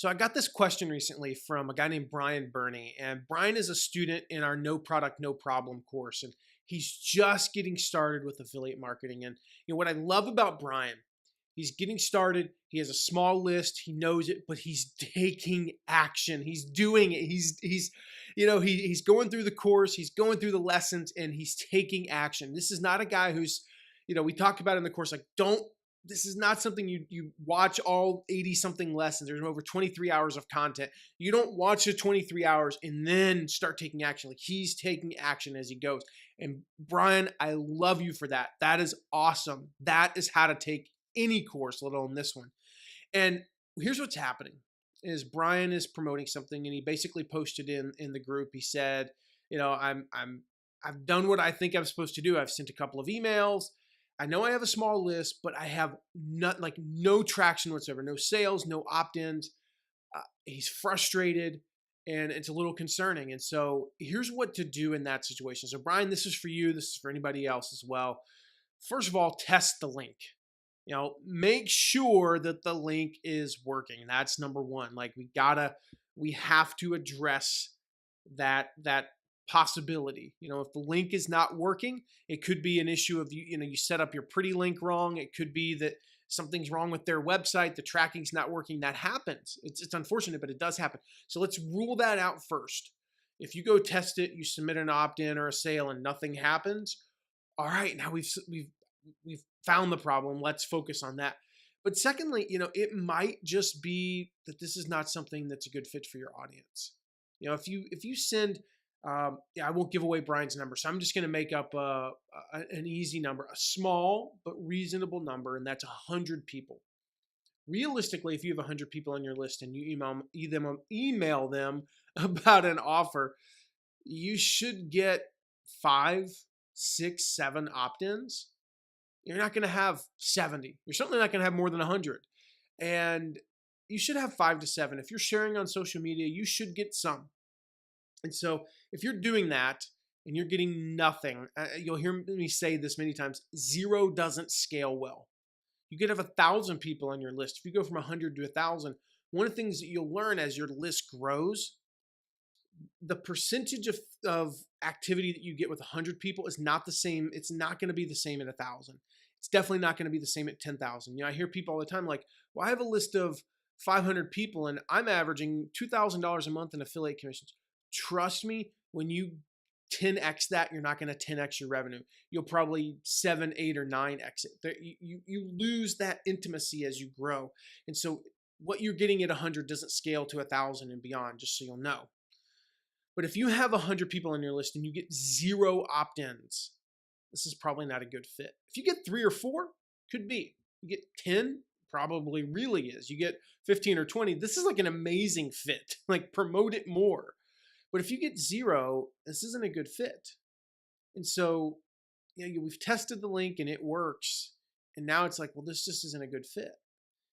So I got this question recently from a guy named Berni, and Brian is a student in our No Product, No Problem course, and he's just getting started with affiliate marketing. And what I love about Brian, he's getting started. He has a small list. He knows it, but he's taking action. He's doing it. He's going through the course. He's going through the lessons, and he's taking action. This is not a guy who's, we talked about in the course, like this is not something you watch all 80 something lessons. There's over 23 hours of content. You don't watch the 23 hours and then start taking action. Like, he's taking action as he goes. And Brian, I love you for that. That is awesome. That is how to take any course, let alone this one. And here's what's happening is Brian is promoting something, and he basically posted in the group. He said, I've done what I think I'm supposed to do. I've sent a couple of emails. I know I have a small list, but I have no traction whatsoever, no sales, no opt-ins. He's frustrated, and it's a little concerning. And so here's what to do in that situation. So Brian, this is for you. This is for anybody else as well. First of all, test the link. Make sure that the link is working. That's number one. Like, we have to address that possibility. If the link is not working, it could be an issue of you set up your pretty link wrong. It could be that something's wrong with their website. The tracking's not working. That happens. It's unfortunate, but it does happen. So let's rule that out first. If you go test it, you submit an opt-in or a sale and nothing happens. All right, now we've found the problem. Let's focus on that. But secondly, it might just be that this is not something that's a good fit for your audience. If you send I won't give away Brian's number, so I'm just going to make up an easy number, a small but reasonable number, and that's 100 people. Realistically, if you have 100 people on your list and you email them about an offer, you should get 5, 6, 7 opt-ins. You're not going to have 70. You're certainly not going to have more than 100. And you should have 5 to 7. If you're sharing on social media, you should get some. And so if you're doing that and you're getting nothing, you'll hear me say this many times, 0 doesn't scale well. You could have 1,000 people on your list. If you go from 100 to 1,000, one of the things that you'll learn as your list grows, the percentage of activity that you get with 100 people is not the same. It's not going to be the same at 1,000. It's definitely not going to be the same at 10,000. I hear people all the time like, well, I have a list of 500 people and I'm averaging $2,000 a month in affiliate commissions. Trust me, when you 10x that, you're not going to 10x your revenue. You'll probably 7, 8, or 9x it. You lose that intimacy as you grow. And so what you're getting at 100 doesn't scale to 1,000 and beyond, just so you'll know. But if you have 100 people on your list and you get 0 opt-ins, this is probably not a good fit. If you get 3 or 4, could be. You get 10, probably really is. You get 15 or 20, this is like an amazing fit. Like, promote it more. But if you get 0, this isn't a good fit. And so, we've tested the link and it works. And now it's like, well, this just isn't a good fit.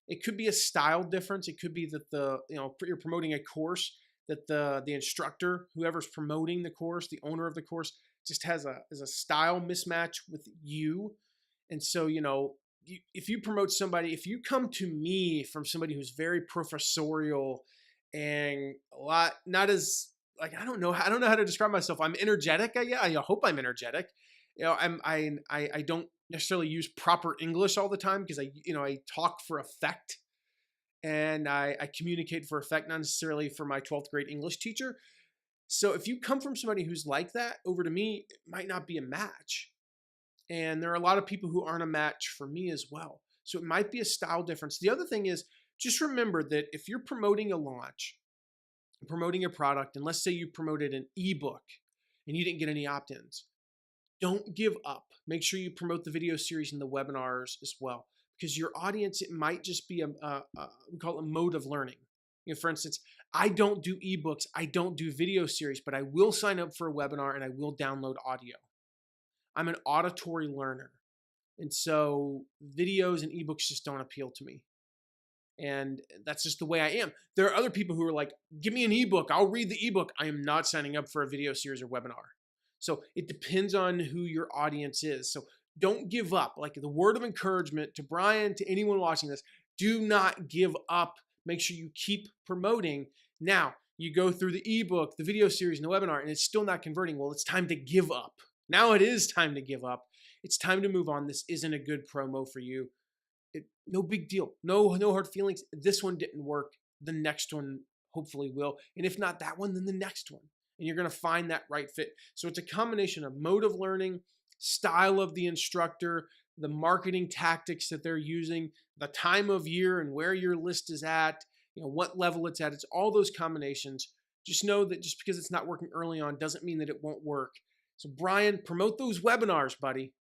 It could be a style difference. It could be that you're promoting a course that the instructor, whoever's promoting the course, the owner of the course, just has a style mismatch with you. And so, if you promote somebody, if you come to me from somebody who's very professorial and a lot, not as, like, I don't know how to describe myself. I'm energetic. I hope I'm energetic. I don't necessarily use proper English all the time because I talk for effect and I communicate for effect, not necessarily for my 12th grade English teacher. So if you come from somebody who's like that over to me, it might not be a match. And there are a lot of people who aren't a match for me as well. So it might be a style difference. The other thing is, just remember that if you're promoting a launch, promoting a product, and let's say you promoted an ebook and you didn't get any opt-ins, don't give up. Make sure you promote the video series and the webinars as well, because your audience, it might just be we call it a mode of learning. For instance, I don't do ebooks, I don't do video series, but I will sign up for a webinar and I will download audio. I'm an auditory learner. And so videos and ebooks just don't appeal to me. And that's just the way I am. There are other people who are like, give me an ebook, I'll read the ebook. I am not signing up for a video series or webinar. So it depends on who your audience is. So don't give up. Like, the word of encouragement to Brian, to anyone watching this, do not give up. make sure you keep promoting. Now, you go through the ebook, the video series, and the webinar, and it's still not converting. Well, it's time to give up. Now it is time to give up. It's time to move on. This isn't a good promo for you. No big deal. No hard feelings. This one didn't work. The next one hopefully will. And if not that one, then the next one. And you're going to find that right fit. So it's a combination of mode of learning, style of the instructor, the marketing tactics that they're using, the time of year and where your list is at, what level it's at. It's all those combinations. Just know that just because it's not working early on doesn't mean that it won't work. So Brian, promote those webinars, buddy.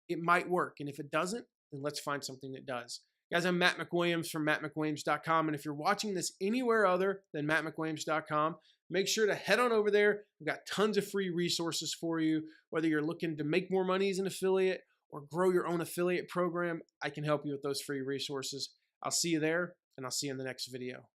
It might work. And if it doesn't, then let's find something that does. Guys, I'm Matt McWilliams from mattmcwilliams.com. And if you're watching this anywhere other than mattmcwilliams.com, make sure to head on over there. We've got tons of free resources for you. Whether you're looking to make more money as an affiliate or grow your own affiliate program, I can help you with those free resources. I'll see you there, and I'll see you in the next video.